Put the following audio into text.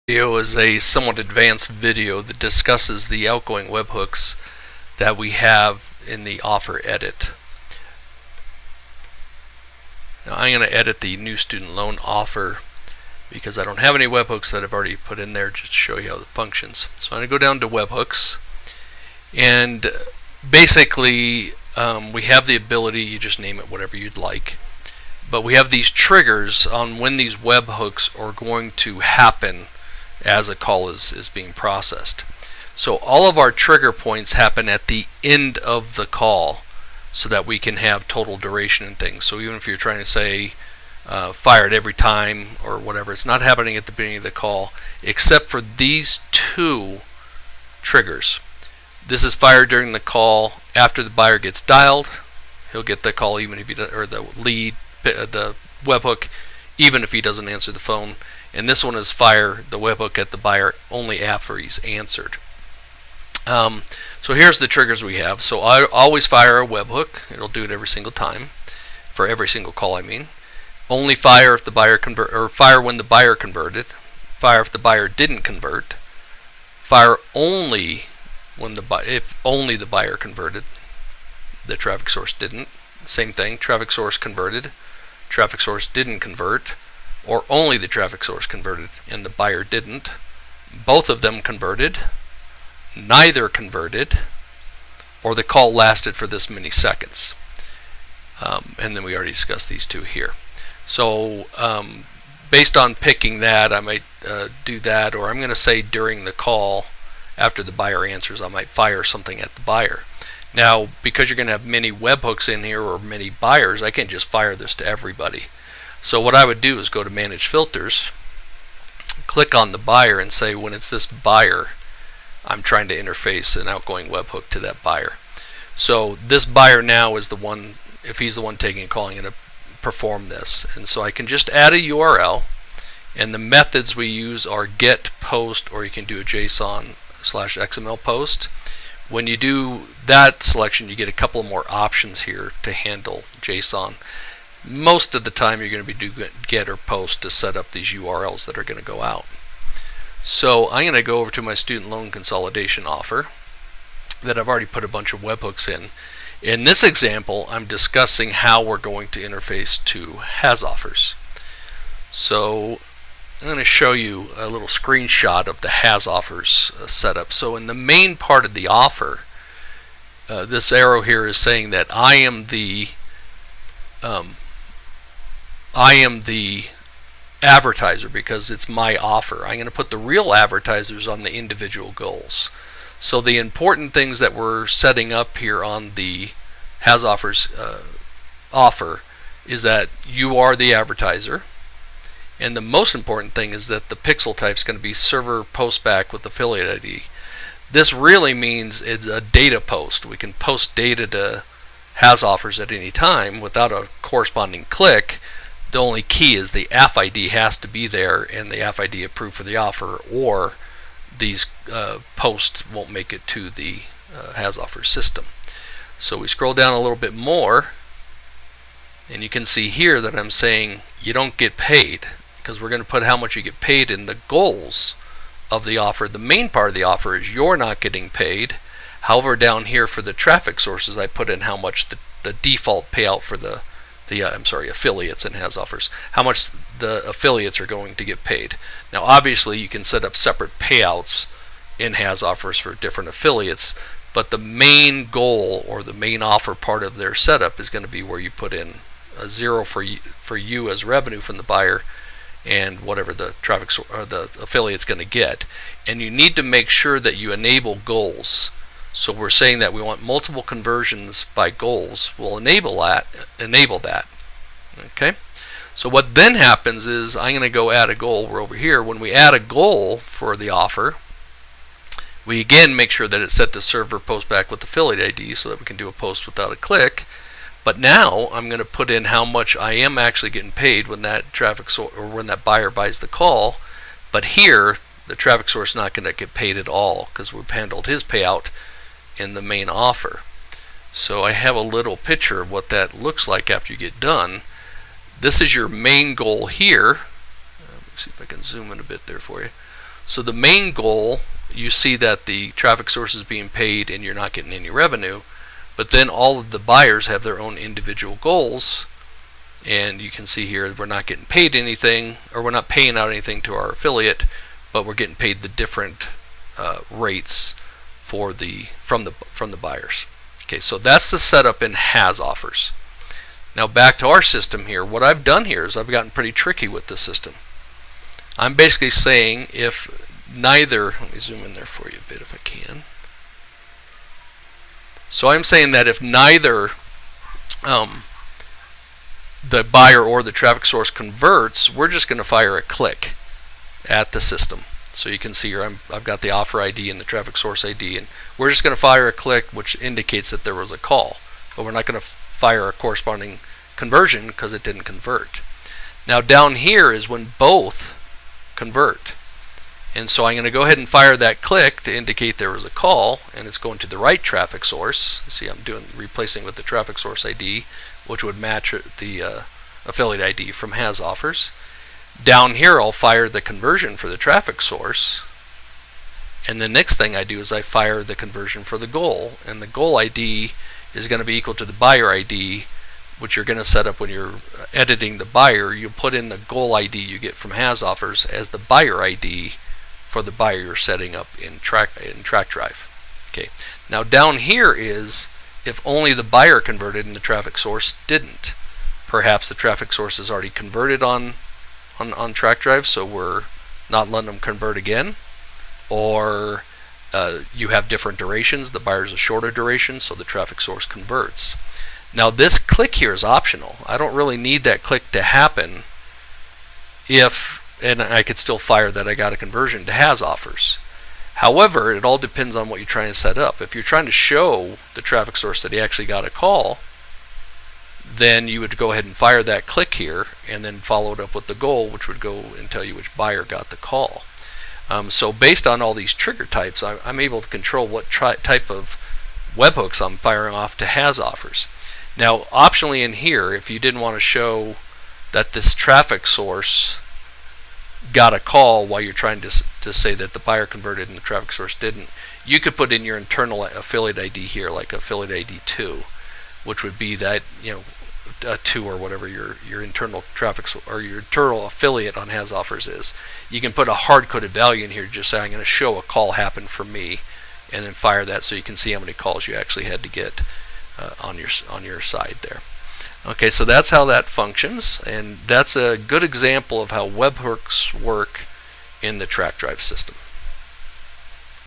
Video is a somewhat advanced video that discusses the outgoing webhooks that we have in the offer edit. Now I'm going to edit the new student loan offer because I don't have any webhooks that I've already put in there, just to show you how it functions. So I'm going to go down to webhooks, and basically we have the ability, you just name it whatever you'd like, but we have these triggers on when these webhooks are going to happen as a call is being processed. So all of our trigger points happen at the end of the call so that we can have total duration and things. So even if you're trying to say fired every time or whatever, it's not happening at the beginning of the call except for these two triggers. This is fired during the call after the buyer gets dialed. He'll get the call even if he does, or the lead, the webhook, even if he doesn't answer the phone. And this one is fire the webhook at the buyer only after he's answered. So here's the triggers we have. So I always fire a webhook. It'll do it every single time, for every single call I mean. Only fire if the buyer convert, or fire when the buyer converted. Fire if the buyer didn't convert. Fire only when if only the buyer converted. The traffic source didn't. Same thing, traffic source converted. Traffic source didn't convert, or only the traffic source converted and the buyer didn't. Both of them converted, neither converted, or the call lasted for this many seconds. And then we already discussed these two here. So based on picking that, I might do that, or I'm going to say during the call after the buyer answers, I might fire something at the buyer. Now, because you're going to have many webhooks in here or many buyers, I can't just fire this to everybody. So what I would do is go to Manage Filters, click on the buyer, and say when it's this buyer, I'm trying to interface an outgoing webhook to that buyer. So this buyer now is the one, if he's the one taking a call, I'm going to perform this. And so I can just add a URL, and the methods we use are get, post, or you can do a JSON/XML post. When you do that selection, you get a couple more options here to handle JSON. Most of the time you're going to be doing get or post to set up these URLs that are going to go out. So I'm going to go over to my student loan consolidation offer that I've already put a bunch of webhooks in. In this example, I'm discussing how we're going to interface to has offers. So I'm going to show you a little screenshot of the has offers setup. So in the main part of the offer, this arrow here is saying that I am the advertiser because it's my offer. I'm going to put the real advertisers on the individual goals. So the important things that we're setting up here on the has offers offer is that you are the advertiser. And the most important thing is that the pixel type is going to be server postback with affiliate ID. This really means it's a data post. We can post data to has offers at any time without a corresponding click. The only key is the aff ID has to be there and the aff ID approved for the offer, or these posts won't make it to the has offers system. So we scroll down a little bit more, and you can see here that I'm saying you don't get paid, because we're going to put how much you get paid in the goals of the offer. The main part of the offer is you're not getting paid. However, down here for the traffic sources, I put in how much the default payout for the affiliates and has offers, how much the affiliates are going to get paid. Now obviously you can set up separate payouts in has offers for different affiliates, but the main goal or the main offer part of their setup is going to be where you put in a 0 for you as revenue from the buyer and whatever the traffic or the affiliate's going to get. And you need to make sure that you enable goals. So we're saying that we want multiple conversions by goals. We'll enable that. Okay. So what then happens is I'm going to go add a goal. We're over here. When we add a goal for the offer, we again make sure that it's set to server postback with affiliate ID so that we can do a post without a click. But now I'm going to put in how much I am actually getting paid when that traffic source or when that buyer buys the call. But here the traffic source is not going to get paid at all because we've handled his payout in the main offer. So I have a little picture of what that looks like after you get done. This is your main goal here. Let me see if I can zoom in a bit there for you. So the main goal, you see that the traffic source is being paid and you're not getting any revenue, but then all of the buyers have their own individual goals, and you can see here we're not getting paid anything, or we're not paying out anything to our affiliate, but we're getting paid the different rates for from the buyers. Okay, so that's the setup in Has Offers. Now back to our system here. What I've done here is I've gotten pretty tricky with this system. I'm basically saying if neither, let me zoom in there for you a bit if I can. So I'm saying that if neither the buyer or the traffic source converts, we're just going to fire a click at the system. So you can see here I've got the offer ID and the traffic source ID, and we're just going to fire a click which indicates that there was a call, but we're not going to fire a corresponding conversion because it didn't convert. Now down here is when both convert, and so I'm going to go ahead and fire that click to indicate there was a call, and it's going to the right traffic source. See, I'm replacing with the traffic source ID, which would match the affiliate ID from Has Offers. Down here I'll fire the conversion for the traffic source, and the next thing I do is I fire the conversion for the goal, and the goal ID is going to be equal to the buyer ID, which you're going to set up when you're editing the buyer. You'll put in the goal ID you get from Has Offers as the buyer ID for the buyer you're setting up in TrackDrive. Okay. Now down here is if only the buyer converted and the traffic source didn't. Perhaps the traffic source is already converted on TrackDrive, so we're not letting them convert again, or you have different durations. The buyer's a shorter duration, so the traffic source converts. Now this click here is optional. I don't really need that click to happen and I could still fire that I got a conversion to Has Offers. However, it all depends on what you're trying to set up. If you're trying to show the traffic source that he actually got a call, then you would go ahead and fire that click here and then follow it up with the goal, which would go and tell you which buyer got the call. So based on all these trigger types, I'm able to control what type of webhooks I'm firing off to Has Offers. Now optionally in here, if you didn't want to show that this traffic source got a call while you're trying to say that the buyer converted and the traffic source didn't, you could put in your internal affiliate ID here, like affiliate ID 2, which would be that, 2 or whatever your internal traffic or your internal affiliate on Has Offers is. You can put a hard-coded value in here, just say I'm going to show a call happen for me, and then fire that so you can see how many calls you actually had to get on your side there. Okay, so that's how that functions, and that's a good example of how webhooks work in the TrackDrive system.